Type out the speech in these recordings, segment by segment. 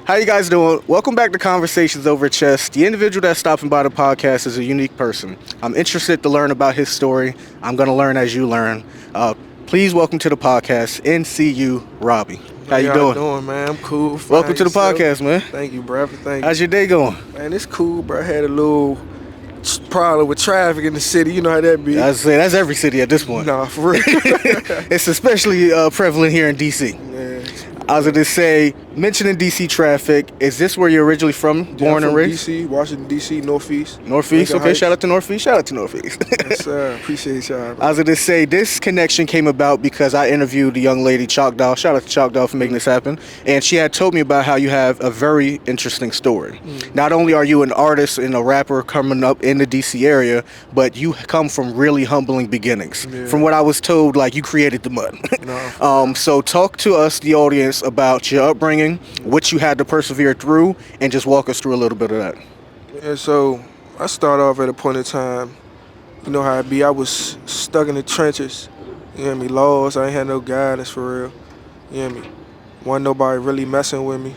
How you guys doing? Welcome back to Conversations Over Chess. The individual that's stopping by the podcast is a unique person. I'm interested to learn about his story. I'm going to learn as you learn. Please welcome to the podcast, Ncu Robbie. How you doing? Doing, man? I'm cool. Welcome to the podcast, man. Thank you, bro. Thank you. How's your day going? Man, it's cool, bro. I had a little problem with traffic in the city. You know how that be. I say that's every city at this point. Nah, for real. It's especially prevalent here in D.C. Yeah. I was going to say, mentioning D.C. traffic, is this where you're originally from, born and raised? D.C., Washington, D.C., Northeast. Northeast, okay, shout out to Northeast, Yes, sir. Appreciate y'all. Bro. I was going to say, this connection came about because I interviewed the young lady, Chalk Doll. Shout out to Chalk Doll for making this happen. And she had told me about how you have a very interesting story. Not only are you an artist and a rapper coming up in the D.C. area, but you come from really humbling beginnings. Yeah. From what I was told, like, you created the mud. No. So talk to us, the audience, about your upbringing, what you had to persevere through, and just walk us through a little bit of that. Yeah, so I started off at a point in time, you know how it be, I was stuck in the trenches, you hear me, lost, I ain't had no guidance for real, you hear me, wasn't nobody really messing with me,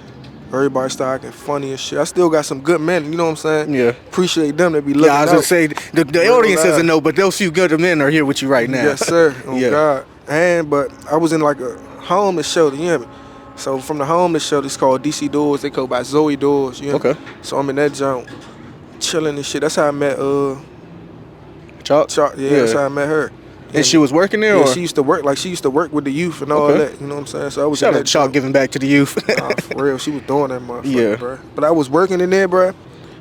everybody started acting funny and shit. I still got some good men, you know what I'm saying? Yeah. Appreciate them that be looking out. Yeah, I was going to say, the audience doesn't know, but those few good men are here with you right now. Yes, sir, oh Yeah. God. But I was in like a homeless shelter, you hear me? So from the homeless shelter, it's called DC Doors. They go by Zoe Doors. You know? Okay. So I'm in that junk, chilling and shit. That's how I met Chalk? Yeah, that's how I met her. And she was working there? Yeah, or? she used to work with the youth and all that. You know what I'm saying? So I was Shout in out that to Chalk giving back to the youth. Nah, for real, she was doing that motherfucker, Yeah. bro. But I was working in there, bro.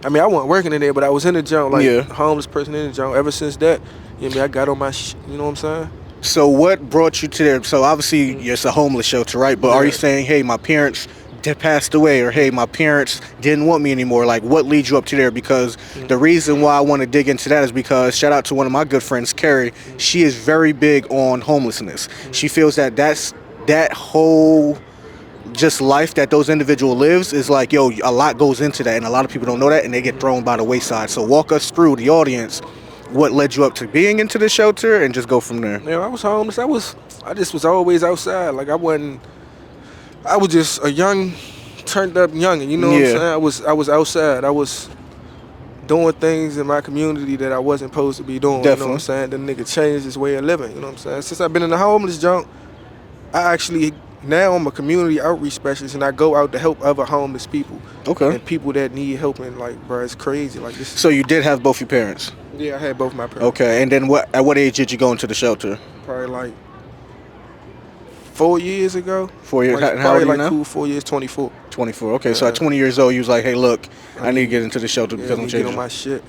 I mean, I wasn't working in there, but I was in the junk, like Yeah. homeless person in the junk. Ever since that, you know what I mean, I got on my you know what I'm saying? So what brought you to there? So obviously it's a homeless shelter, right? But are you saying, hey, my parents passed away, or hey, my parents didn't want me anymore? Like, what leads you up to there? Because the reason why I want to dig into that is because, shout out to one of my good friends, Carrie. She is very big on homelessness. She feels that that whole just life that those individual lives is like, yo, a lot goes into that, and a lot of people don't know that, and they get thrown by the wayside. So walk us through, the audience, what led you up to being into the shelter, and just go from there. Yeah, I was homeless. I just was always outside. Like I was just a young, turned up youngin'. You know what I'm saying? I was outside. I was doing things in my community that I wasn't supposed to be doing. Definitely. You know what I'm saying? The nigga changed his way of living. You know what I'm saying? Since I've been in the homeless junk, now I'm a community outreach specialist, and I go out to help other homeless people. Okay. And people that need help, and like, bro, it's crazy. Like this. So you did have both your parents? Yeah, I had both my parents. Okay, and then at what age did you go into the shelter? Probably like 4 years ago. 4 years. Like, how old are you now? Cool, 4 years, 24. 24. Okay, so at 20 years old, you was like, hey, look, I need to get into the shelter because I'm get changing. on my shit.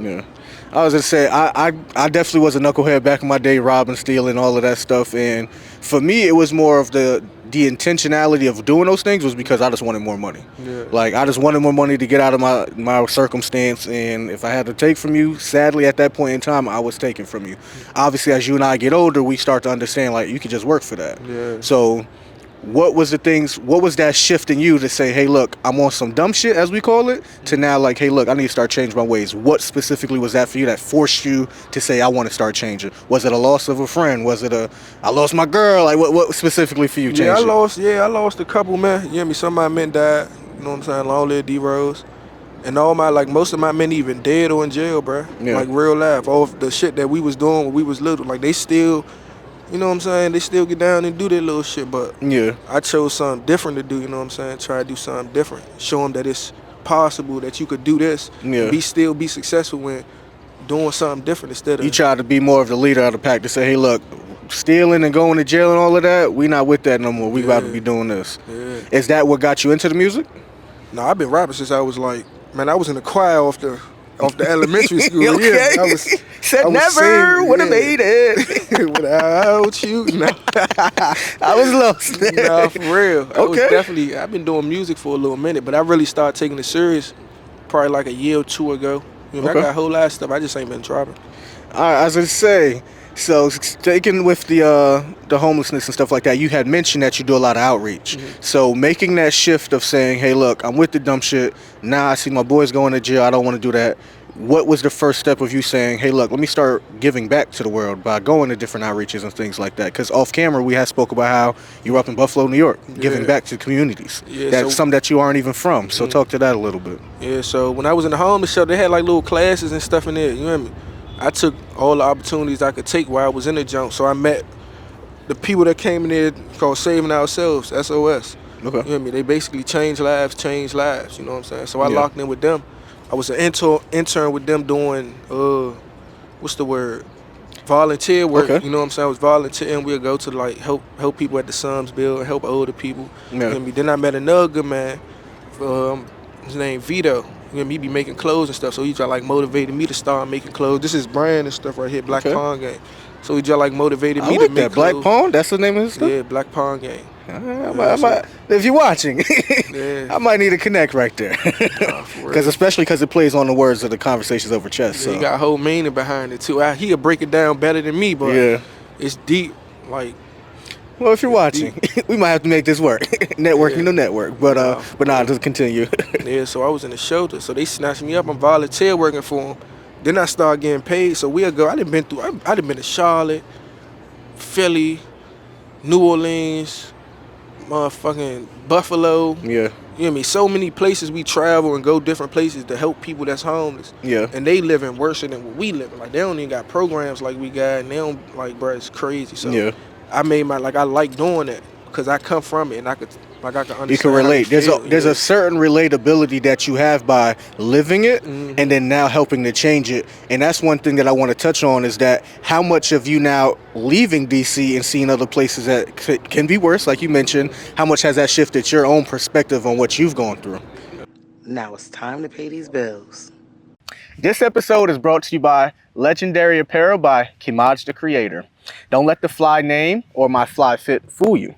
Yeah. I was gonna say, I definitely was a knucklehead back in my day, robbing, stealing, all of that stuff. And for me, it was more of the intentionality of doing those things was because I just wanted more money. Yeah. Like, I just wanted more money to get out of my circumstance. And if I had to take from you, sadly, at that point in time, I was taking from you. Obviously, as you and I get older, we start to understand, like, you could just work for that. Yeah. So what was that shift in you to say, hey, look, I'm on some dumb shit, as we call it, to now, like, hey, look, I need to start changing my ways? What specifically was that for you that forced you to say, I want to start changing? Was it a loss of a friend? Was it I lost my girl? Like, what specifically for you changed? I lost a couple, man. You hear me? Some of my men died. You know what I'm saying? Long live D Rose. And most of my men even dead or in jail, bro. Yeah. Like, real life. All of the shit that we was doing when we was little, like, they still, you know what I'm saying? They still get down and do their little shit, but Yeah. I chose something different to do, you know what I'm saying? Try to do something different. Show them that it's possible that you could do this Yeah. and be successful when doing something different instead of... You tried to be more of the leader of the pack to say, hey, look, stealing and going to jail and all of that, we not with that no more. We about to be doing this. Yeah. Is that what got you into the music? No, I've been rapping since I was like, man, I was in the choir off the elementary school. Okay. Yeah, I was never would have made it without you. No. I was lost. Nah, for real. Okay. I've been doing music for a little minute, but I really started taking it serious probably like a year or two ago. You know, I got a whole lot of stuff. I just ain't been dropping. All right, as I say, so taking with the homelessness and stuff like that, you had mentioned that you do a lot of outreach. So making that shift of saying, hey, look, I'm with the dumb shit. Now I see my boys going to jail. I don't want to do that. what was the first step of you saying, hey, look, let me start giving back to the world by going to different outreaches and things like that? Because off camera, we had spoke about how you were up in Buffalo, New York, giving back to communities. Yeah, That's some that you aren't even from. So talk to that a little bit. Yeah, so when I was in the homeless shelter, they had like little classes and stuff in there. You know what I mean? I took all the opportunities I could take while I was in the junk. So I met the people that came in there called Saving Ourselves, SOS. Okay. You know what I mean? They basically change lives, you know what I'm saying? So I locked in with them. I was an intern with them doing, what's the word? Volunteer work. Okay. You know what I'm saying? I was volunteering. We'll go to like help people at the Sums build, help older people. Yeah. You know what I mean? Then I met another good man, his name Vito. You know what I mean? He be making clothes and stuff. So he just like motivated me to start making clothes. This is brand and stuff right here, Black Pawn Gang. So he just like motivated me to make that. clothes. Black Pawn? That's the name of his stuff? Yeah, Black Pawn Gang. If you're watching, I might need to connect right there. Especially because it plays on the words of the Conversations Over Chess. Yeah, so. He got a whole meaning behind it too. He'll break it down better than me, but it's deep. Like, well, if you're watching, we might have to make this work. Networking the network, but nah, just continue. Yeah, so I was in the shelter, so they snatched me up. I'm volunteer working for them. Then I started getting paid. So we'll go. I done been to Charlotte, Philly, New Orleans, motherfucking Buffalo. Yeah. You know what I mean? So many places we travel and go different places to help people that's homeless. Yeah. And they living worse than what we living. Like, they don't even got programs like we got, and they don't, like, bro, it's crazy. So I made I like doing that because I come from it and I could understand. You can relate. There's a certain relatability that you have by living it and then now helping to change it. And that's one thing that I want to touch on is that how much of you now leaving DC and seeing other places that can be worse, like you mentioned, how much has that shifted your own perspective on what you've gone through? Now it's time to pay these bills. This episode is brought to you by Legendary Apparel by Kimaj the Creator. Don't let the fly name or my fly fit fool you.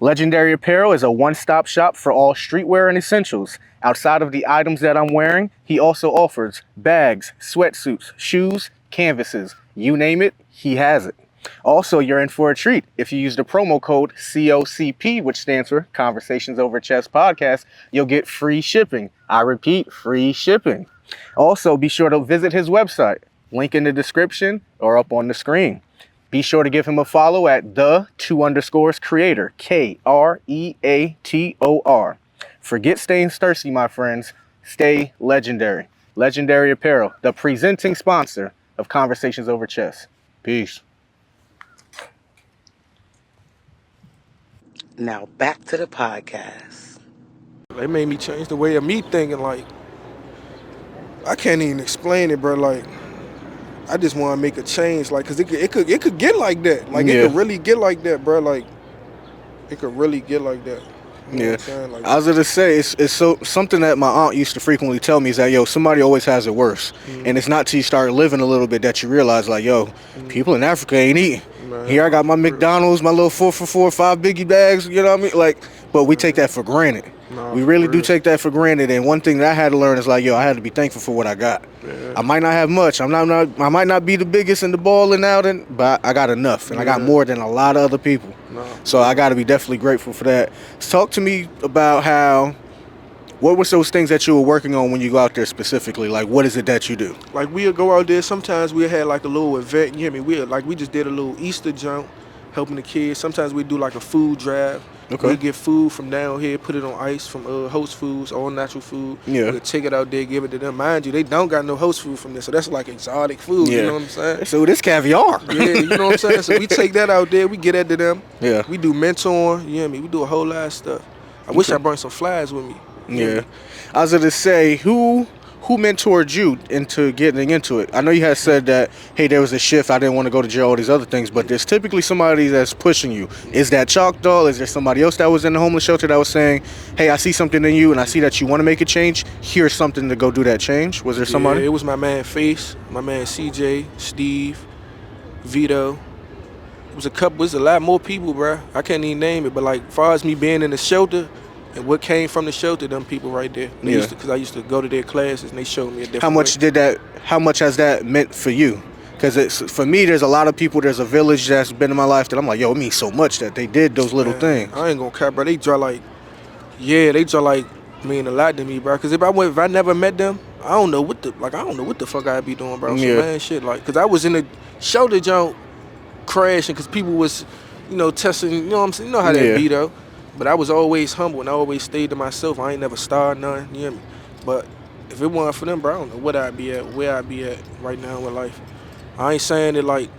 Legendary Apparel is a one-stop shop for all streetwear and essentials. Outside of the items that I'm wearing, he also offers bags, sweatsuits, shoes, canvases. You name it, he has it. Also, you're in for a treat. If you use the promo code COCP, which stands for Conversations Over Chess Podcast, you'll get free shipping. I repeat, free shipping. Also, be sure to visit his website. Link in the description or up on the screen. Be sure to give him a follow at _Creator, KREATOR. Forget staying thirsty, my friends. Stay legendary. Legendary Apparel, the presenting sponsor of Conversations Over Chess. Peace. Now back to the podcast. They made me change the way of me thinking. Like, I can't even explain it, bro. Like, I just want to make a change, like, cause it could get like that, like it could really get like that, bro. Like, it could really get like that. You know what I'm saying? Like, I was gonna say it's so something that my aunt used to frequently tell me is that somebody always has it worse, and it's not till you start living a little bit that you realize like people in Africa ain't eating. Man, here I got my McDonald's, my little 4 for $4, 5 biggie bags. You know what I mean? Like, but we take that for granted. We really do take that for granted. And one thing that I had to learn is like, I had to be thankful for what I got. Yeah. I might not have much. I might not be the biggest in the balling out, but I got enough, and I got more than a lot of other people. So I got to be definitely grateful for that. Talk to me about what was those things that you were working on when you go out there specifically? Like, what is it that you do? Like, we'll go out there. Sometimes we had like a little event. You hear me? We just did a little Easter jump, helping the kids. Sometimes we do like a food drive. Okay. We get food from down here, put it on ice from Host Foods, all natural food. Yeah. We'll take it out there, give it to them. Mind you, they don't got no host food from there, so that's like exotic food. Yeah. You know what I'm saying? So this caviar. Yeah, you know what I'm saying? So we take that out there, we get that to them. Yeah. We do mentoring, you know what I mean? We do a whole lot of stuff. I wish I brought some flies with me. Yeah. I was gonna say, who mentored you into getting into it? I know you had said that, hey, there was a shift, I didn't want to go to jail, all these other things, but there's typically somebody that's pushing you. Is that Chalk Doll? Is there somebody else that was in the homeless shelter that was saying, hey, I see something in you and I see that you want to make a change, here's something to go do that change? Was there somebody? Yeah, it was my man Face, my man CJ, Steve, Vito. It was a lot more people, bro. I can't even name it, but like, as far as me being in the shelter, and what came from the shelter, them people right there. Because I used to go to their classes, and they showed me a different How much has that meant for you? Because for me, there's a lot of people, there's a village that's been in my life that I'm like, it means so much that they did those little things. I ain't gonna cap, bro. They draw mean a lot to me, bro. Because if I never met them, I don't know what the fuck I'd be doing, bro. Some Yeah. man shit, like, cause I was in the shoulder jump crashing, cause people was, testing. You know what I'm saying? You know how that Yeah. be though. But I was always humble and I always stayed to myself. I ain't never starred none. You hear me? But if it wasn't for them, bro, I don't know where I'd be at right now with life. I ain't saying it like,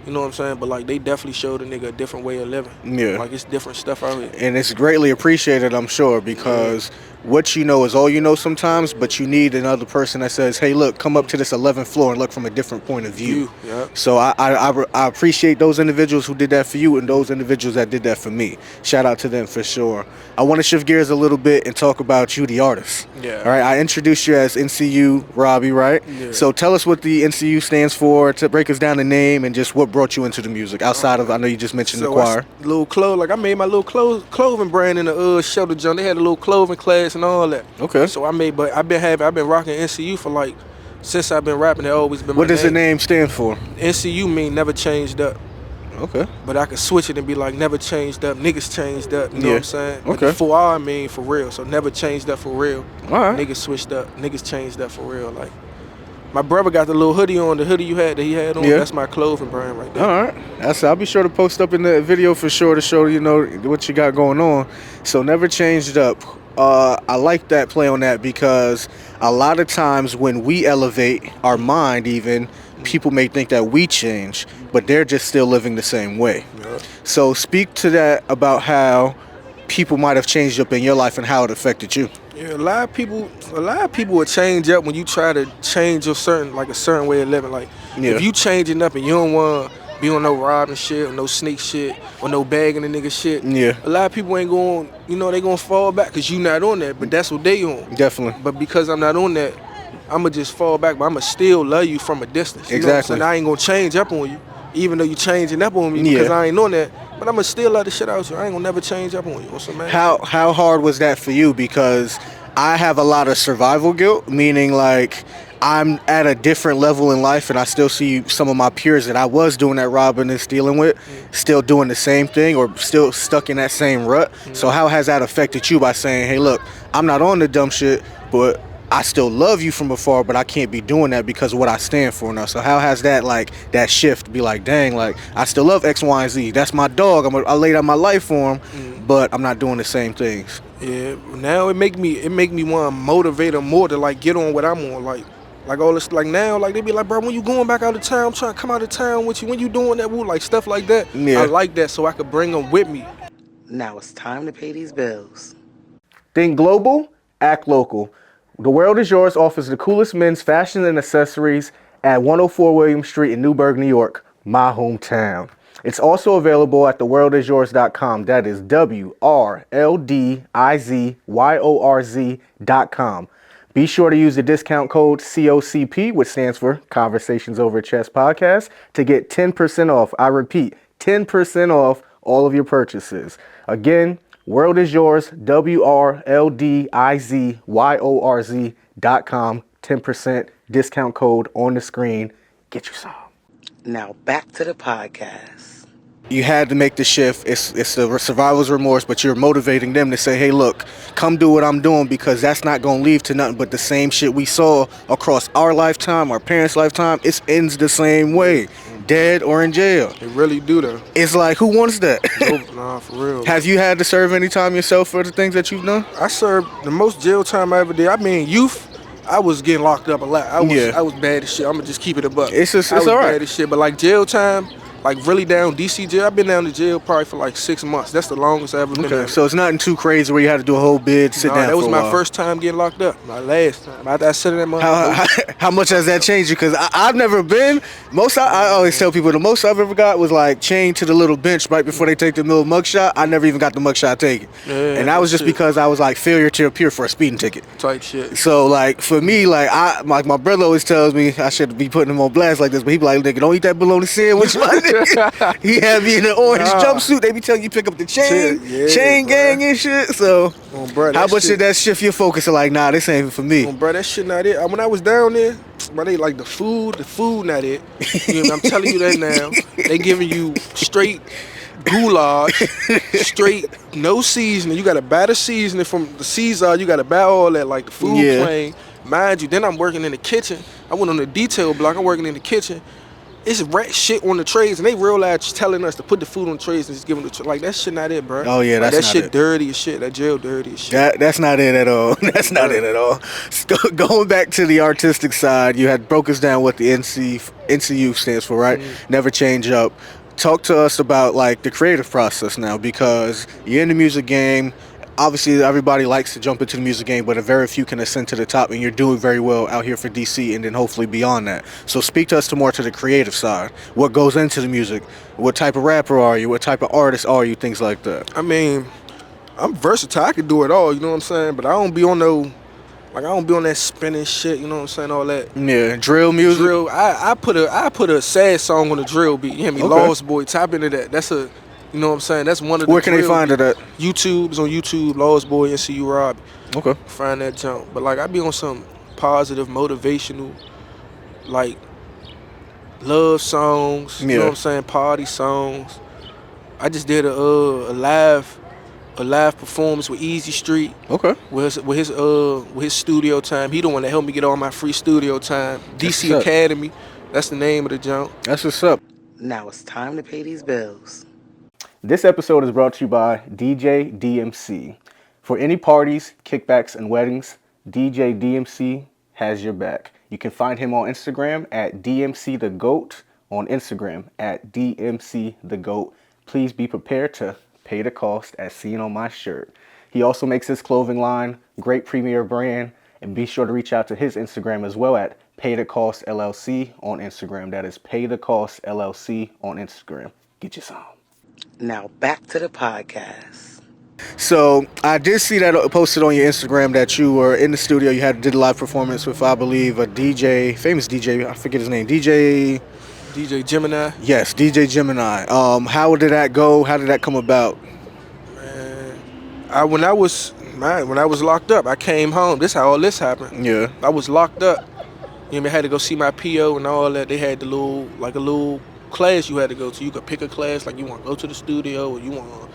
you know what I'm saying, but like they definitely showed a nigga a different way of living. Yeah. Like it's different stuff out here. And it's greatly appreciated, I'm sure, because what you know is all you know sometimes, but you need another person that says, hey, look, come up to this 11th floor and look from a different point of view. Yeah. So I appreciate those individuals who did that for you and those individuals that did that for me. Shout out to them for sure. I want to shift gears a little bit and talk about you, the artist. Yeah. All right, I introduced you as Ncu Robbie, right? Yeah. So tell us what the Ncu stands for, to break us down the name and just what brought you into the music outside of, I know you just mentioned the choir. Little clothes, like I made my little clothing brand in the shelter jump. They had a little clothing class and all that. Okay. So I've been rocking NCU for like since I've been rapping. It always been. What does the name name stand for? NCU mean never changed up. Okay. But I could switch it and be like never changed up. Niggas changed up. You know what I'm saying? But Okay. the 4R mean for real. So never changed up for real. All right. Niggas switched up. Niggas changed up for real. Like my brother got the little hoodie on. The hoodie he had on. Yeah. That's my clothing brand right there. All right. I'll be sure to post up in the video for sure to show what you got going on. So never changed up. I like that play on that because a lot of times when we elevate our mind, even people may think that we change, but they're just still living the same way. Yeah. So speak to that about how people might have changed up in your life and how it affected you. Yeah, a lot of people will change up when you try to change a certain way of living. Like if you changing up and you don't want to be on no robbing shit or no sneak shit or no bagging the nigga shit. Yeah. A lot of people ain't going, they gonna fall back because you not on that, but that's what they on. Definitely. But because I'm not on that, I'ma just fall back, but I'ma still love you from a distance. You know what I'm saying? I ain't gonna change up on you, even though you changing up on me because I ain't on that. But I'ma still love the shit out of you. I ain't gonna never change up on you. What's up, man? How hard was that for you? Because I have a lot of survival guilt, meaning like I'm at a different level in life and I still see some of my peers that I was doing that robbing and stealing with still doing the same thing or still stuck in that same rut. So how has that affected you by saying, hey, look, I'm not on the dumb shit, but I still love you from afar, but I can't be doing that because of what I stand for now. So how has that shift be like, dang, like I still love X, Y, and Z. That's my dog. I laid out my life for him, but I'm not doing the same things. Yeah, now it make me want to motivate them more to like get on what I'm on, like all this, like now, like they be like, bro, when you going back out of town, I'm trying to come out of town with you. When you doing that, like stuff like that. Yeah. I like that, so I could bring them with me. Now it's time to pay these bills. Think global, act local. The Wrld Izyorz offers the coolest men's fashion and accessories at 104 William Street in Newburgh, New York, my hometown. It's also available at thewrldizyorz.com. That is WRLDIZYORZ.com. Be sure to use the discount code COCP, which stands for Conversations Over Chess Podcast, to get 10% off. I repeat, 10% off all of your purchases. Again, Wrld Izyorz, WRLDIZYORZ.com. 10% discount code on the screen. Get you some. Now back to the podcast. You had to make the shift. It's the survivor's remorse, but you're motivating them to say, hey, look, come do what I'm doing because that's not going to lead to nothing but the same shit we saw across our lifetime, our parents' lifetime. It ends the same way, dead or in jail. It really do though. It's like, who wants that? Nah, for real. Have you had to serve any time yourself for the things that you've done? I served the most jail time I ever did. I mean, youth, I was getting locked up a lot. I was bad as shit. I'm gonna just keep it a buck. It's I was all right. bad as shit. But like jail time, like really down DC jail, I've been down to jail probably for like 6 months. That's the longest I've ever been. Okay, so it's nothing too crazy where you had to do a whole bid, sit down for a while. That was my first time getting locked up. My last time. I sat in that motherfucker. How much has that changed you? Because I've never been. I always tell people the most I've ever got was like chained to the little bench right before they take the little mugshot. I never even got the mugshot taken. Yeah, and that was just because I was like failure to appear for a speeding ticket. Type shit. So like for me, like my brother always tells me I should be putting him on blast like this, but he be like, nigga, don't eat that bologna sandwich, my nigga. He had me in an orange jumpsuit. They be telling you pick up the chain gang and shit. So how much did that shift your focus? Like, nah, this ain't for me. Bro, that shit not it. When I was down there, but they like the food not it. You know, I'm telling you that now. They giving you straight goulash, straight, no seasoning. You got to buy the seasoning from the Caesar. You got to buy all that, like the food plane. Mind you, then I'm working in the kitchen. I went on the detail block. I'm working in the kitchen. It's rat shit on the trays, and they realize telling us to put the food on trays and just give them the like that shit not it, bro. Oh yeah, like, that's that not shit it. dirty as shit. That jail dirty as shit. That's not it at all. That's not it at all. Going back to the artistic side, you had broke us down what the NCU stands for, right? Never change up. Talk to us about like the creative process now, because you're in the music game. Obviously, everybody likes to jump into the music game, but a very few can ascend to the top, and you're doing very well out here for DC and then hopefully beyond that. So speak to us more to the creative side. What goes into the music? What type of rapper are you? What type of artist are you? Things like that. I mean, I'm versatile. I can do it all, you know what I'm saying? But I don't be on that spinning shit, you know what I'm saying? All that. Yeah, drill music. Drill. I put a sad song on the drill beat. You hear me? Okay. Lost Boy. Tap into that. That's a, you know what I'm saying? That's one of the. Where can they find it at? YouTube's on YouTube. Lost Boy, Ncu Robbie. Okay. Find that jump. But like I be on some positive, motivational, like love songs. You know what I'm saying? Party songs. I just did a live performance with Easy Street. Okay. With his studio time. He the one that helped me get all my free studio time. DC Academy. That's the name of the jump. That's what's up. Now it's time to pay these bills. This episode is brought to you by DJ DMC. For any parties, kickbacks, and weddings, DJ DMC has your back. You can find him on Instagram at dmcthedj, on Instagram at dmcthedj. Please be prepared to pay the cost as seen on my shirt. He also makes his clothing line, great premier brand, and be sure to reach out to his Instagram as well at Pay the Cost LLC on Instagram. That is Pay the Cost LLC on Instagram. Get you some. Now back to the podcast. So I did see that posted on your Instagram that you were in the studio. You did a live performance with, I believe, a DJ, famous DJ. I forget his name. DJ Gemini. Yes, DJ Gemini. How did that go? How did that come about? Man, when I was locked up, I came home. This how all this happened. Yeah. I was locked up. You know, I had to go see my PO and all that. They had a little class you had to go to. You could pick a class, like you want to go to the studio or you want to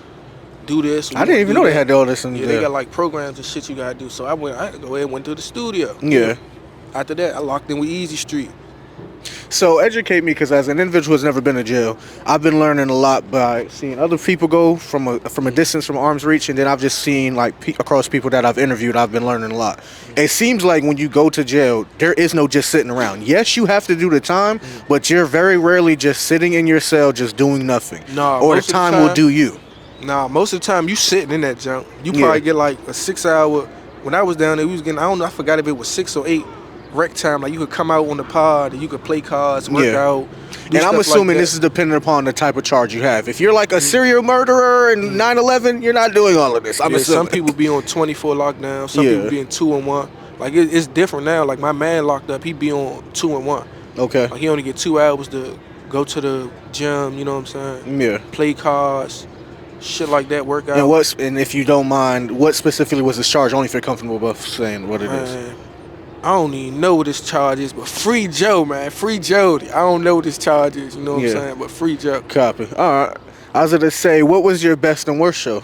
do this. I didn't even know they had all this in there. They got like programs and shit you got to do. So I had to go ahead and went to the studio. Yeah. After that, I locked in with Easy Street. So educate me, because as an individual who's never been to jail, I've been learning a lot by seeing other people go from a distance, from arm's reach, and then I've just seen like across people that I've interviewed. I've been learning a lot. It seems like when you go to jail, there is no just sitting around. Yes, you have to do the time, but you're very rarely just sitting in your cell just doing nothing. Nah, or the time will do you. Nah, most of the time you sitting in that junk. You probably get like a 6 hour. When I was down there, we was getting, I don't know, I forgot if it was 6 or 8 rec time. Like you could come out on the pod and you could play cards, work out. And I'm assuming this is dependent upon the type of charge you have. If you're like a serial murderer and 9/11, you're not doing all of this. I'm assuming. Some people be on 24 lockdown. Some people be in 2 and 1. Like it's different now. Like my man locked up, he be on 2 and 1. Okay. Like he only get 2 hours to go to the gym. You know what I'm saying? Yeah. Play cards, shit like that. Work out. And if you don't mind, what specifically was this charge? Only if you're comfortable with saying what it is. I don't even know what this charge is, but free Joe, man. Free Jody. I don't know what this charge is, you know what I'm saying? But free Joe. Copy. All right. I was going to say, what was your best and worst show?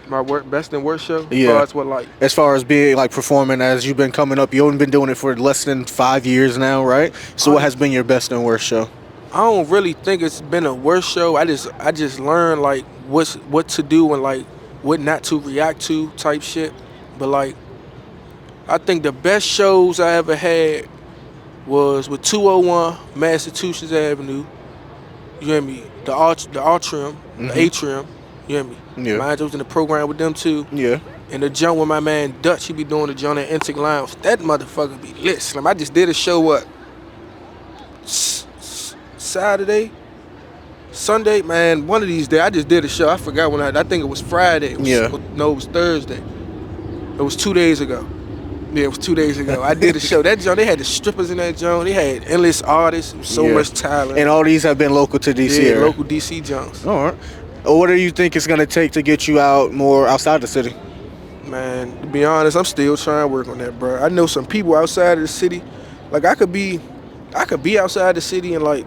My best and worst show? Yeah. As far as what, like? As far as being, like, performing as you've been coming up. You've only been doing it for less than 5 years now, right? So what has been your best and worst show? I don't really think it's been a worst show. I just learned, like, what to do and, like, what not to react to type shit. But, like, I think the best shows I ever had was with 201 Massachusetts Avenue. You hear me? The Atrium, the Atrium. You hear me? Yeah. Mine was in the program with them too. Yeah. And the jump with my man Dutch, he be doing the jump at Intic Lounge. That motherfucker be lit. Slim. I just did a show Saturday, Sunday, man. One of these days, I just did a show. I forgot when I think it was Friday. It was Thursday. It was 2 days ago. Yeah, it was 2 days ago. I did a show. That joint, they had the strippers in that joint. They had endless artists, so much talent. And all these have been local to DC. Yeah, local DC junks. All right. What do you think it's going to take to get you out more outside the city? Man, to be honest, I'm still trying to work on that, bro. I know some people outside of the city. Like I could be outside the city and like,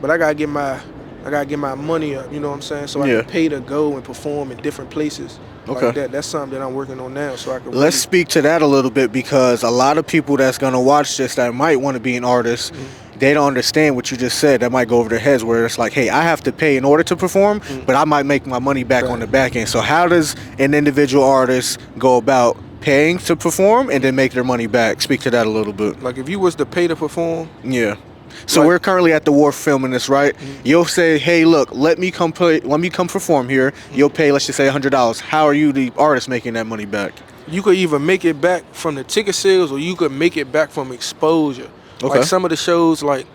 but I gotta get my I gotta get my money up, you know what I'm saying? So I Yeah. can pay to go and perform in different places. Okay. Like that. That's something that I'm working on now, so I can. Let's speak to that a little bit, because a lot of people that's going to watch this that might want to be an artist, they don't understand what you just said. That might go over their heads, where it's like, hey, I have to pay in order to perform, but I might make my money back on the back end. So how does an individual artist go about paying to perform and then make their money back? Speak to that a little bit. Like if you was to pay to perform. Yeah. So Like- we're currently at the Wharf filming this, right? You'll say, hey, look, let me come perform here. You'll pay, let's just say, $100. How are you, the artist, making that money back? You could either make it back from the ticket sales or you could make it back from exposure. Okay. Like some of the shows, like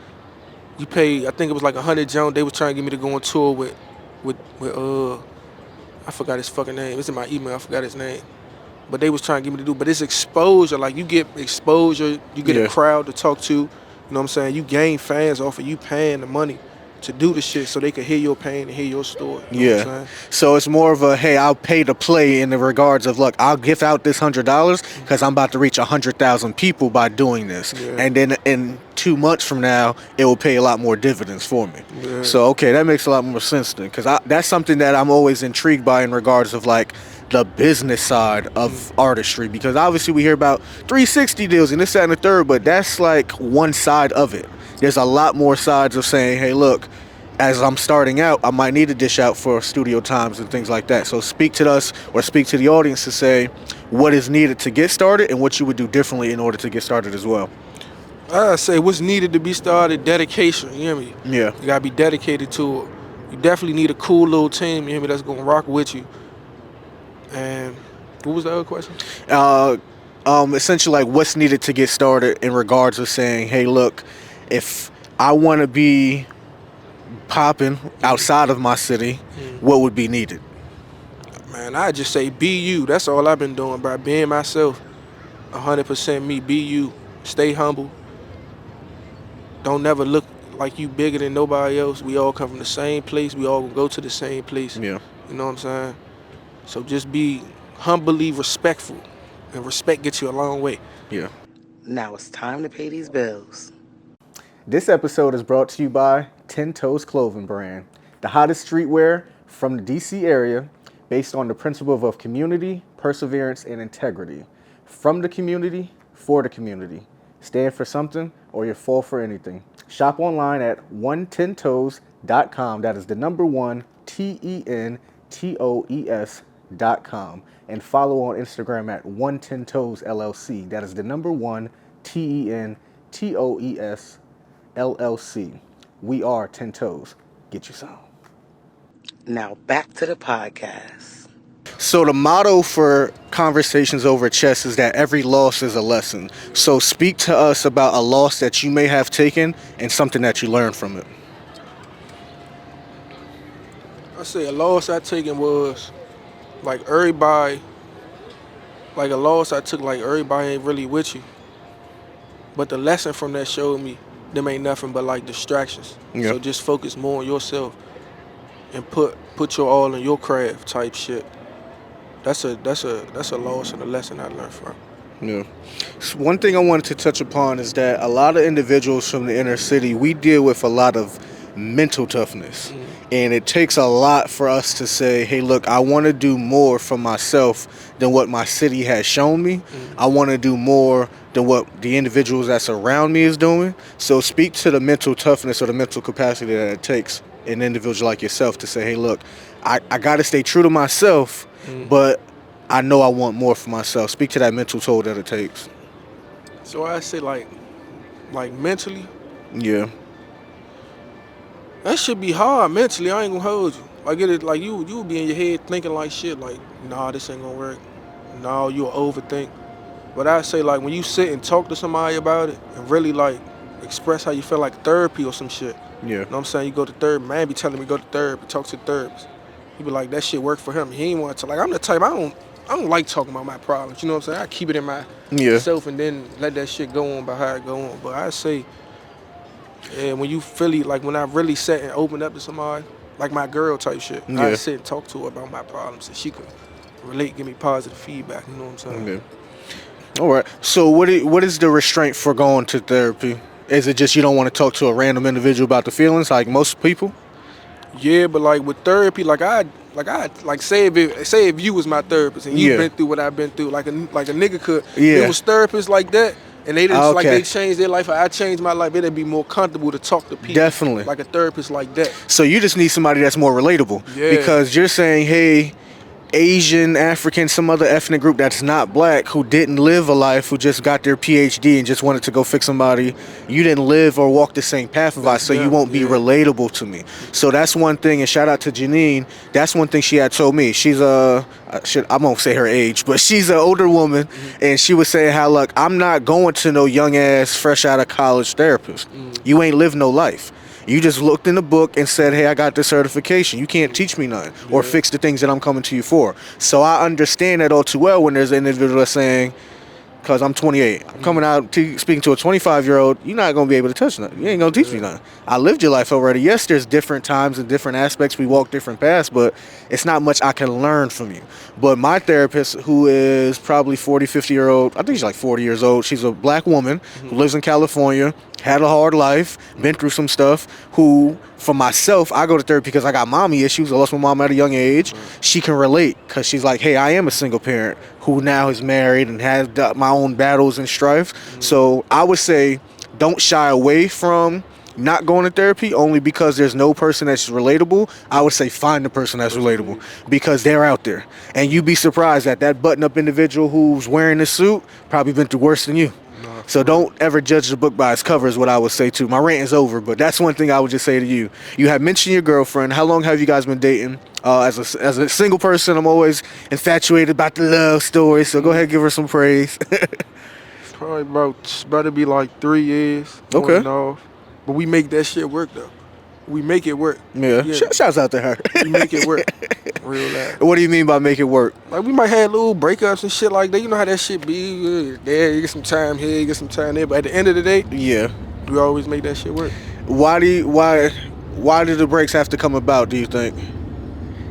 you pay, I think it was like 100 Jones. They was trying to get me to go on tour with I forgot his fucking name. It's in my email. I forgot his name. But they was trying to get me to do. But it's exposure. Like you get exposure. You get a crowd to talk to. You know what I'm saying? You gain fans off of you paying the money to do the shit so they can hear your pain and hear your story. You know what I'm saying? So it's more of a, hey, I'll pay to play in the regards of, look, I'll give out this $100 because I'm about to reach 100,000 people by doing this. Yeah. And then in 2 months from now, it will pay a lot more dividends for me. Yeah. So, okay, that makes a lot more sense then, because that's something that I'm always intrigued by in regards of, like, the business side of artistry, because obviously we hear about 360 deals and this, that, and the third, but that's like one side of it. There's a lot more sides of saying, hey, look, as I'm starting out, I might need to dish out for studio times and things like that. So speak to us or speak to the audience to say what is needed to get started and what you would do differently in order to get started as well. I say what's needed to be started, dedication, you hear me? Yeah. You gotta be dedicated to it. You definitely need a cool little team, you hear me, that's gonna rock with you. And what was the other question? Essentially, like, what's needed to get started in regards of saying, hey, look, if I want to be popping outside of my city, what would be needed? Man, I just say be you. That's all I've been doing, bro. Being myself, 100% me. Be you. Stay humble. Don't never look like you bigger than nobody else. We all come from the same place. We all go to the same place. Yeah. You know what I'm saying? So just be humbly respectful, and respect gets you a long way. Yeah. Now it's time to pay these bills. This episode is brought to you by Toes clothing brand, the hottest streetwear from the DC area, based on the principle of community, perseverance, and integrity. From the community, for the community. Stand for something or you fall for anything. Shop online at 110toes.com. That is the number 1 TENTOES.com. And follow on Instagram at 110Toes LLC. That is the number 1 TENTOES LLC. We are 10 Toes. Get you some. Now back to the podcast. So the motto for Conversations Over Chess is that every loss is a lesson. So speak to us about a loss that you may have taken and something that you learned from it. I say a loss I taken was like everybody, like a loss I took, like everybody ain't really with you. But the lesson from that showed me them ain't nothing but like distractions. Yeah. So just focus more on yourself and put your all in your craft type shit. That's a loss and a lesson I learned from. Yeah. So one thing I wanted to touch upon is that a lot of individuals from the inner city, we deal with a lot of mental toughness. And it takes a lot for us to say, hey, look, I want to do more for myself than what my city has shown me. I want to do more than what the individuals that's around me is doing. So speak to the mental toughness or the mental capacity that it takes an individual like yourself to say, hey, look, I got to stay true to myself, but I know I want more for myself. Speak to that mental toll that it takes. So I say like mentally, Yeah. that should be hard mentally. I ain't gonna hold you. Like it is like you would be in your head thinking like shit, like, nah, this ain't gonna work. Nah, you'll overthink. But I say like when you sit and talk to somebody about it and really like express how you feel, like therapy or some shit. Yeah. You know what I'm saying? You go to therapy, man be telling me go to therapy, talk to the therapist. He be like, that shit worked for him. He ain't want to. Like, I'm the type, I don't like talking about my problems. You know what I'm saying? I keep it in myself and then let that shit go on by how it go on. But I say, yeah, when you really, like when I really sat and opened up to somebody, like my girl type shit, I sit and talk to her about my problems and she could relate, give me positive feedback. You know what I'm saying? Okay. All right. So what is the restraint for going to therapy? Is it just you don't want to talk to a random individual about the feelings like most people? Yeah, but like with therapy, say if you was my therapist and you've been through what I've been through, like a nigga could. Yeah. There was therapists like that, and they just Okay. they changed their life. Or I changed my life. It'd be more comfortable to talk to people. Definitely. Like a therapist like that. So you just need somebody that's more relatable. Yeah. Because you're saying, hey, Asian, African, some other ethnic group that's not black who didn't live a life, who just got their PhD and just wanted to go fix somebody. You didn't live or walk the same path of us, so you won't be relatable to me. So that's one thing, and shout out to Janine. That's one thing she had told me. She's I won't say her age, but she's an older woman, and she was saying how, look, I'm not going to no young ass, fresh out of college therapist. You ain't lived no life. You just looked in the book and said, hey, I got this certification. You can't teach me nothing or fix the things that I'm coming to you for. So I understand that all too well when there's an individual that's saying, because I'm 28, I'm coming out speaking to a 25-year-old, you're not going to be able to touch nothing. You ain't going to teach me nothing. I lived your life already. Yes, there's different times and different aspects. We walk different paths, but it's not much I can learn from you. But my therapist, who is probably 40, 50-year-old, I think she's like 40 years old. She's a black woman who lives in California, had a hard life, been through some stuff, who, for myself, I go to therapy because I got mommy issues. I lost my mom at a young age. She can relate because she's like, hey, I am a single parent who now is married and has my own battles and strife. So I would say don't shy away from not going to therapy only because there's no person that's relatable. I would say find the person that's relatable because they're out there. And you'd be surprised that button-up individual who's wearing the suit probably been through worse than you. So don't ever judge the book by its cover is what I would say too. My rant is over, but that's one thing I would just say to you. You have mentioned your girlfriend. How long have you guys been dating? As a single person, I'm always infatuated about the love story, so go ahead and give her some praise. Probably about to be like 3 years. Okay. But we make that shit work though. We make it work. Yeah. Shouts out to her. We make it work. Real life. What do you mean by make it work? Like we might have little breakups and shit like that. You know how that shit be. There, you get some time here, you get some time there. But at the end of the day, we always make that shit work. Why do the breaks have to come about, do you think?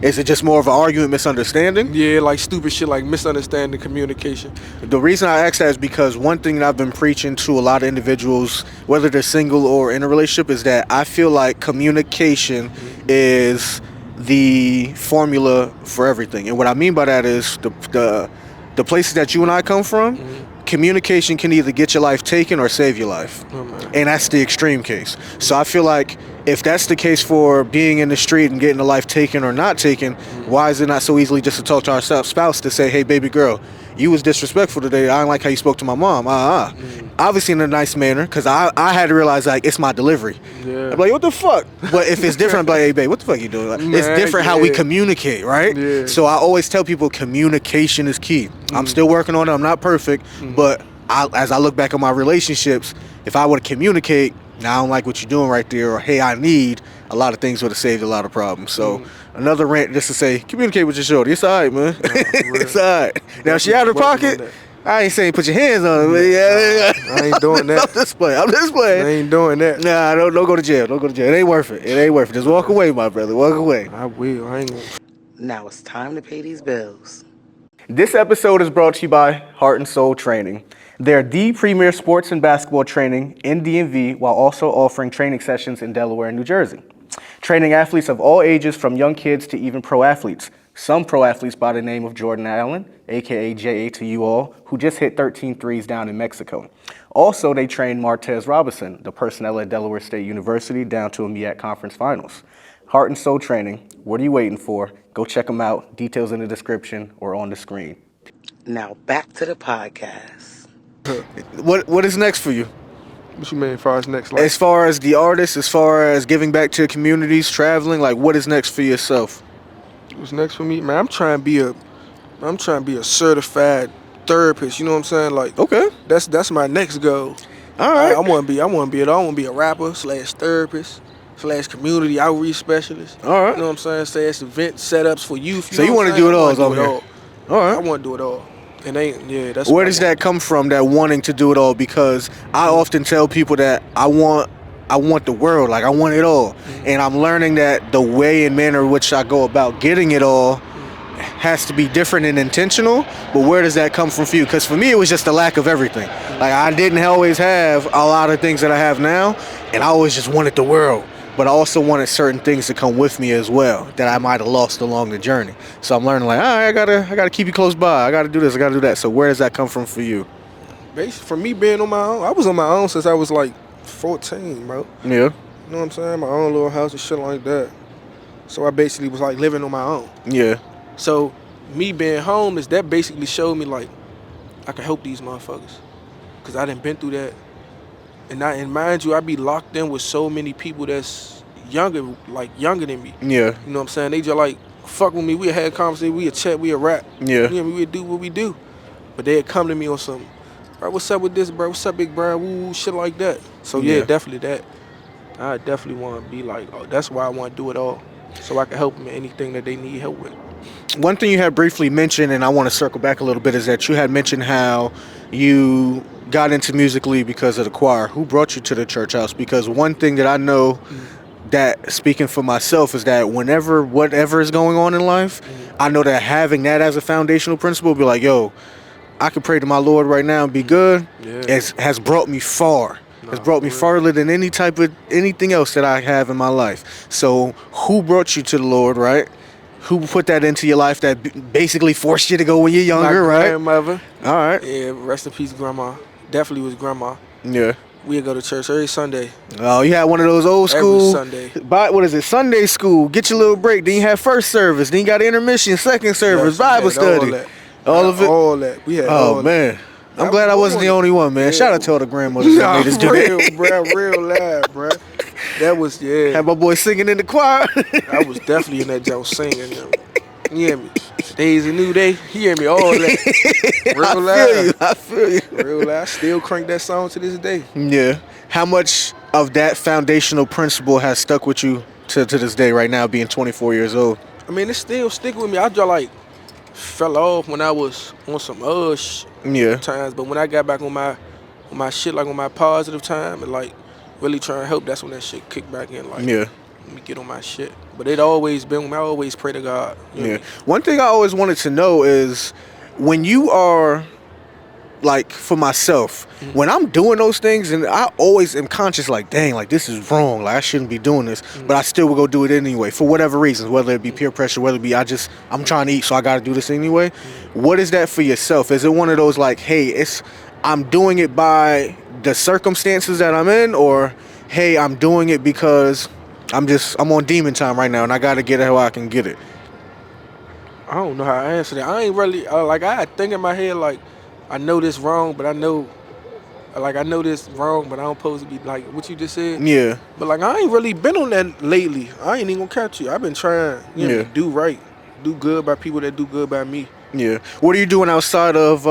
Is it just more of an argument, misunderstanding? Yeah, like stupid shit like misunderstanding, communication. The reason I ask that is because one thing that I've been preaching to a lot of individuals, whether they're single or in a relationship, is that I feel like communication is the formula for everything. And what I mean by that is the places that you and I come from, communication can either get your life taken or save your life. And that's the extreme case. So I feel like if that's the case for being in the street and getting a life taken or not taken, why is it not so easily just to talk to our spouse to say, hey, baby girl, you was disrespectful today. I don't like how you spoke to my mom. Obviously in a nice manner, because I had to realize, like, it's my delivery. Yeah. I'm like, what the fuck? But if it's different, I'm like, hey, babe, what the fuck you doing? Like, it's different how we communicate, right? Yeah. So I always tell people communication is key. I'm still working on it. I'm not perfect. But as I look back on my relationships, if I would communicate, now I don't like what you're doing right there, or hey, I need, a lot of things would have saved a lot of problems. So another rant just to say, communicate with your shorty. It's all right, man. It's all right. Now, she out of pocket, I ain't saying put your hands on her. I ain't doing that. I'm just playing. I ain't doing that. Nah, don't go to jail. Don't go to jail. It ain't worth it. It ain't worth it. Just walk away, my brother. Walk away. I will. I ain't gonna. Now it's time to pay these bills. This episode is brought to you by Heart and Soul Training. They're the premier sports and basketball training in DMV while also offering training sessions in Delaware and New Jersey. Training athletes of all ages from young kids to even pro athletes. Some pro athletes by the name of Jordan Allen, a.k.a. J.A. to you all, who just hit 13 threes down in Mexico. Also, they trained Martez Robinson, the person that led Delaware State University down to a MEAC conference finals. Heart and Soul Training, what are you waiting for? Go check them out. Details in the description or on the screen. Now back to the podcast. What is next for you? What you mean as far as next life? As far as the artist, as far as giving back to communities, traveling, like what is next for yourself? What's next for me, man? I'm trying to be a certified therapist. You know what I'm saying? Like, Okay. that's my next goal. All right. I want to be a rapper / therapist / community outreach specialist. All right. You know what I'm saying? Say it's event setups for youth. So you want to do it all, All right. I want to do it all. And that's Where does that come from, that wanting to do it all? Because I often tell people that I want the world, like I want it all. And I'm learning that the way and manner in which I go about getting it all has to be different and intentional. But where does that come from for you? Because for me, it was just a lack of everything. Like I didn't always have a lot of things that I have now, and I always just wanted the world. but I also wanted certain things to come with me as well that I might have lost along the journey. So I'm learning like, all right, I gotta keep you close by. I gotta do this. I gotta do that. So where does that come from for you? Basically, for me being on my own, I was on my own since I was like 14, bro. Yeah. You know what I'm saying? My own little house and shit like that. So I basically was like living on my own. Yeah. So me being homeless, that basically showed me like I can help these motherfuckers. Cause I done been through that. And mind you, I be locked in with so many people that's younger than me. Yeah. You know what I'm saying? They just like fuck with me. We had conversation, we a chat, we a rap. Yeah. You know, we do what we do. But they'd come to me on some, bro, what's up with this, bro? What's up, big bro? Woo, shit like that. So yeah, definitely that. I definitely want to be like, oh, that's why I want to do it all. So I can help them in anything that they need help with. One thing you had briefly mentioned, and I want to circle back a little bit, is that you had mentioned how you got into musically because of the choir. Who brought you to the church house? Because one thing that I know, that speaking for myself, is that whatever is going on in life, I know that having that as a foundational principle, be like, yo, I can pray to my Lord right now and be good. Yeah. Has brought me far. Has brought me farther than anything else that I have in my life. So who brought you to the Lord, right? Who put that into your life that basically forced you to go when you're younger, my right? grandmother. All right. Yeah, rest in peace, grandma. Definitely was grandma. Yeah. We'd go to church every Sunday. Oh, you had one of those old school. Every Sunday. What is it? Sunday school. Get your little break. Then you have first service. Then you got intermission, second service, Yes, Bible study. All of it. All that. We had all Oh man. that. I'm glad I wasn't the only one, man. Yeah. Shout out to all the grandmothers that made us do real, that. bro, real loud, bro. That was, yeah. Had my boy singing in the choir. I was definitely in that joint singing. You hear me? Today's a new day. You hear me? All that. Real loud. I feel you. Real loud. I still crank that song to this day. Yeah. How much of that foundational principle has stuck with you to this day right now, being 24 years old? I mean, it still stick with me. I just like fell off when I was on some times, but when I got back on my shit, like on my positive time, and like really trying to help, that's when that shit kicked back in. Like, let me get on my shit. But it always been, I always pray to God. You know what I mean? One thing I always wanted to know is when you are, like, for myself, when I'm doing those things, and I always am conscious, like, dang, like, this is wrong. Like, I shouldn't be doing this. But I still will go do it anyway, for whatever reasons, whether it be peer pressure, whether it be I'm trying to eat, so I got to do this anyway. What is that for yourself? Is it one of those, like, hey, I'm doing it by the circumstances that I'm in, or, hey, I'm doing it because I'm on demon time right now, and I got to get it how I can get it? I don't know how to answer that. I ain't really, I think in my head, like, I know this wrong, but I know this wrong, but I don't supposed to be like what you just said. Yeah. But like, I ain't really been on that lately. I ain't even gonna catch you. I've been trying, to do right, do good by people that do good by me. Yeah. What are you doing outside of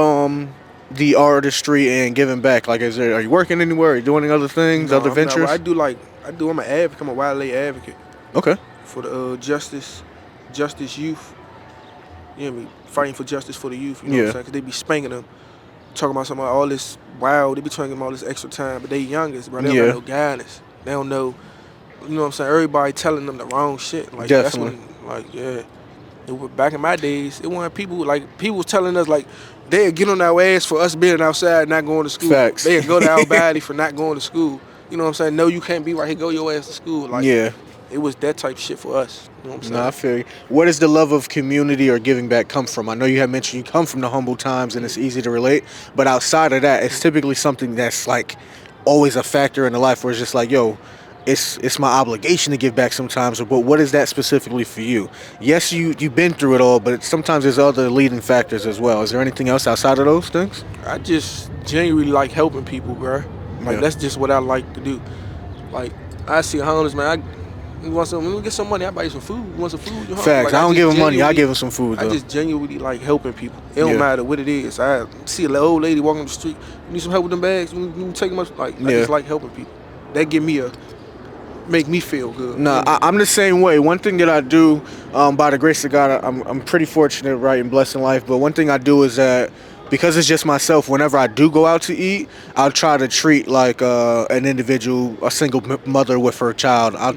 the artistry and giving back? Like, are you working anywhere? Are you doing other things, other ventures? I'm an advocate. I'm a wildlife advocate. Okay. For the justice youth. You know what I mean? Fighting for justice for the youth. You know what I'm saying? Because they be spanking them. Talking about some all this they be trying to give them all this extra time, but they youngest, bro. They don't have no guidance. They don't know, you know what I'm saying? Everybody telling them the wrong shit. Like, definitely. That's when, back in my days, it wasn't people was telling us, like, they'd get on our ass for us being outside and not going to school. Facts. They'd go to our body for not going to school. You know what I'm saying? No, you can't be right here. Go your ass to school. Like, it was that type of shit for us. You know what I'm saying? No, I feel you. Where does the love of community or giving back come from? I know you had mentioned you come from the humble times and it's easy to relate, but outside of that, it's typically something that's like always a factor in the life where it's just like, yo, it's my obligation to give back sometimes. But what is that specifically for you? Yes, you've been through it all, but sometimes there's other leading factors as well. Is there anything else outside of those things? I just genuinely like helping people, bro. Like, that's just what I like to do. Like, I see a homeless man, you want to get some money, I buy you some food. You want some food? You Facts. Like, I don't give him money, I give him some food, though. I just genuinely like helping people. It don't matter what it is. I see a old lady walking on the street, you need some help with them bags, you take them up. Like, I just like helping people. That make me feel good. I'm the same way. One thing that I do, by the grace of God, I'm pretty fortunate, right, and blessed in life, but one thing I do is that because it's just myself, whenever I do go out to eat, I'll try to treat like an individual, a single mother with her child. I'll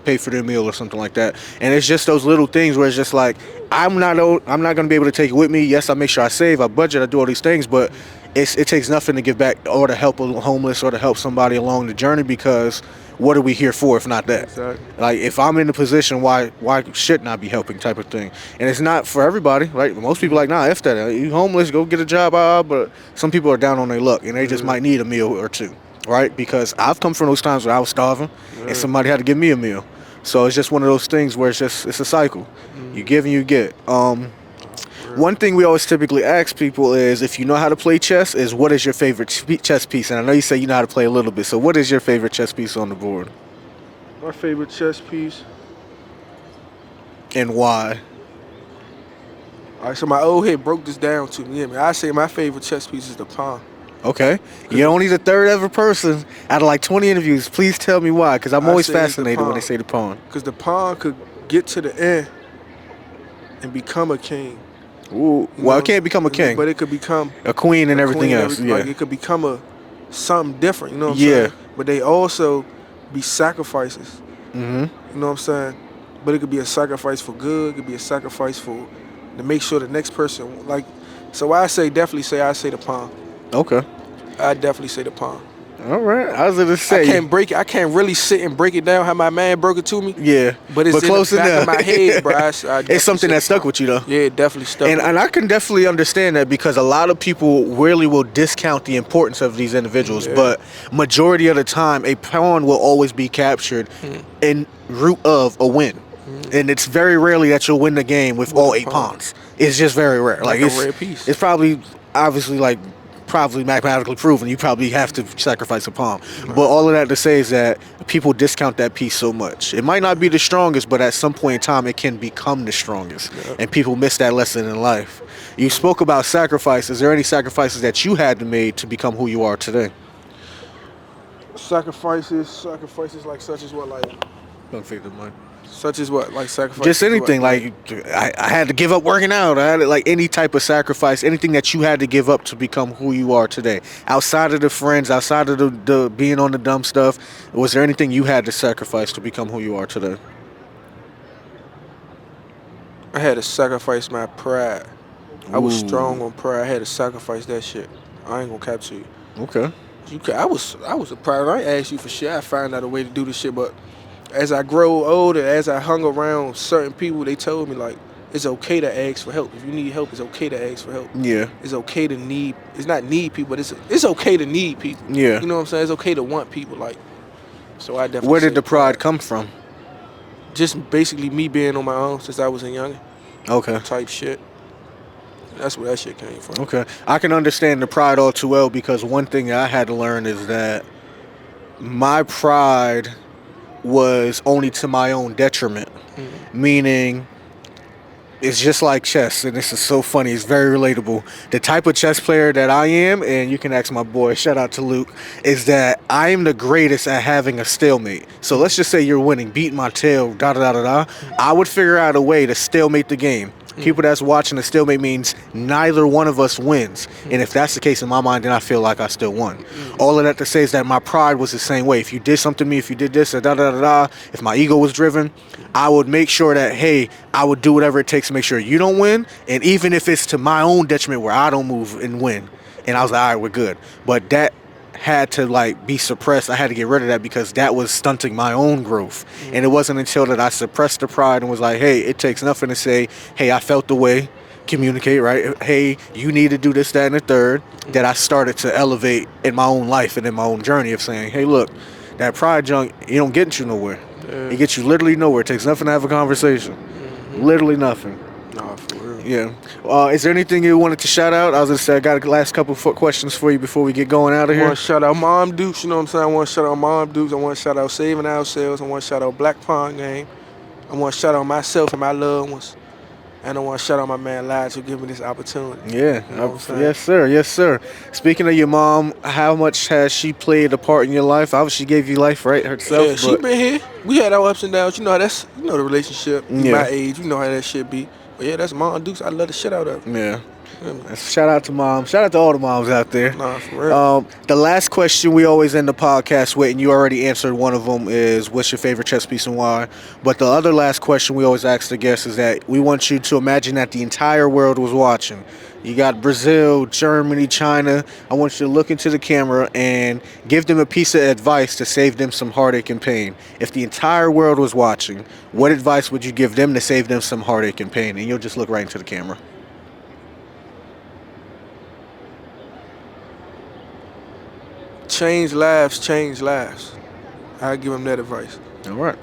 pay for their meal or something like that. And it's just those little things where it's just like, I'm not going to be able to take it with me. Yes, I make sure I save, I budget, I do all these things, but it takes nothing to give back or to help a homeless or to help somebody along the journey, because what are we here for if not that? Exactly. Like, if I'm in the position, why shouldn't I be helping, type of thing? And it's not for everybody. Like, most people like, nah, F that. You homeless, go get a job. But some people are down on their luck, and they just might need a meal or two, right? Because I've come from those times where I was starving, and somebody had to give me a meal. So it's just one of those things where it's a cycle. You give and you get. One thing we always typically ask people is, if you know how to play chess, is what is your favorite chess piece? And I know you say you know how to play a little bit. So what is your favorite chess piece on the board? My favorite chess piece. And why? All right, so my old head broke this down to me. I say my favorite chess piece is the pawn. Okay. You're only the third ever person out of like 20 interviews. Please tell me why, because I'm always fascinated when they say the pawn. Because the pawn could get to the end and become a king. Ooh. Well, it can't become a king, but it could become a queen and everything else. Yeah. Like, it could become something different. You know what I'm saying? But they also be sacrifices. Mm-hmm. You know what I'm saying? But it could be a sacrifice for good. It could be a sacrifice to make sure the next person, like. So I say the pawn. Okay. I definitely say the pawn. All right. I was gonna say, I can't really sit and break it down how my man broke it to me. Yeah. But it's close in the back enough. of my head, bro. It's something that stuck with you, though. Yeah, it definitely stuck. And I can definitely understand that, because a lot of people really will discount the importance of these individuals. Yeah. But majority of the time, a pawn will always be captured in root of a win. And it's very rarely that you'll win the game with all 8 pawns. It's just very rare. Like it's a rare piece. It's probably mathematically proven you probably have to sacrifice a pawn. Right. But all of that to say is that people discount that piece so much. It might not be the strongest, but at some point in time it can become the strongest. Yeah. And people miss that lesson in life. You spoke about sacrifice. Is there any sacrifices that you had to make to become who you are today? Sacrifices like such as what, like? Don't fake the money. Such as what, like sacrifice? Just anything. Like I had to give up working out. I had like any type of sacrifice, anything that you had to give up to become who you are today. Outside of the friends, outside of the being on the dumb stuff, was there anything you had to sacrifice to become who you are today? I had to sacrifice my pride. I was strong on pride. I had to sacrifice that shit. I ain't gonna capture you. Okay. I was a pride. I ain't asked you for shit. I found out a way to do this shit, but as I grow older, as I hung around certain people, they told me, like, it's okay to ask for help. If you need help, it's okay to ask for help. Yeah. It's okay to need. It's not need people, but it's okay to need people. Yeah. You know what I'm saying? It's okay to want people. Like, so I definitely. Where did the pride come from? Just basically me being on my own since I was a youngin'. Okay. Type shit. That's where that shit came from. Okay. I can understand the pride all too well, because one thing I had to learn is that my pride was only to my own detriment. Meaning, it's just like chess, and this is so funny, it's very relatable. The type of chess player that I am, and you can ask my boy, shout out to Luke, is that I am the greatest at having a stalemate. So let's just say you're winning, beating my tail, I would figure out a way to stalemate the game. People that's watching, a stalemate means neither one of us wins. And if that's the case in my mind, then I feel like I still won. All of that to say is that my pride was the same way. If you did something to me, if you did this, if my ego was driven, I would make sure that, hey, I would do whatever it takes to make sure you don't win. And even if it's to my own detriment where I don't move and win. And I was like, all right, we're good. But that had to like be suppressed. I had to get rid of that because that was stunting my own growth. And it wasn't until that I suppressed the pride and was like, hey, it takes nothing to say, hey, I felt the way, communicate, right? Hey, you need to do this, that, and the third, that I started to elevate in my own life and in my own journey of saying, hey, look, that pride junk, it don't get you nowhere. It gets you literally nowhere. It takes nothing to have a conversation. Literally nothing. Nah, for real. Yeah. Is there anything you wanted to shout out? I was going to say, I got a last couple of questions for you before we get going out of here. I want to shout out Mom Dukes, you know what I'm saying? I want to shout out Mom Dukes. I want to shout out Saving Ourselves. I want to shout out Black Pond Game. I want to shout out myself and my loved ones. And I want to shout out my man Lige who gave me this opportunity. Yeah. You know yes, sir. Yes, sir. Speaking of your mom, how much has she played a part in your life? Obviously, she gave you life, right, herself? Yeah, she been here. We had our ups and downs. You know, the relationship. My age, you know how that shit be. But yeah, that's Mom Dukes. I love the shit out of her. Yeah. Shout out to mom. Shout out to all the moms out there. Nah, for real. The last question we always end the podcast with, and you already answered one of them, is what's your favorite chess piece and why? But the other last question we always ask the guests is that we want you to imagine that the entire world was watching. You got Brazil, Germany, China. I want you to look into the camera and give them a piece of advice to save them some heartache and pain. If the entire world was watching, what advice would you give them to save them some heartache and pain? And you'll just look right into the camera. Change lives, change lives. I give them that advice. All right.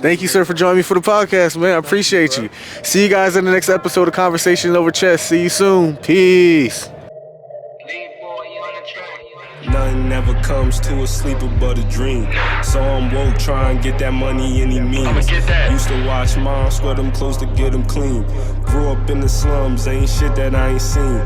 Thank you, sir, for joining me for the podcast, man. I appreciate you. See you guys in the next episode of Conversations Over Chess. See you soon. Peace. Nothing ever comes to a sleeper but a dream. So I'm woke, try and get that money any means. Used to watch mom sweat them clothes to get them clean. Grew up in the slums, ain't shit that I ain't seen.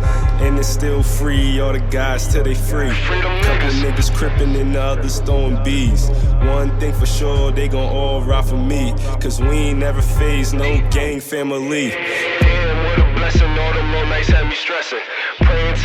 And it's still free, all the guys till they free. Couple niggas crippin' and the others throwing bees. One thing for sure, they gon' all ride for me. Cause we ain't never phased no gang family. Damn, what a blessing, all them long nights had me stressing.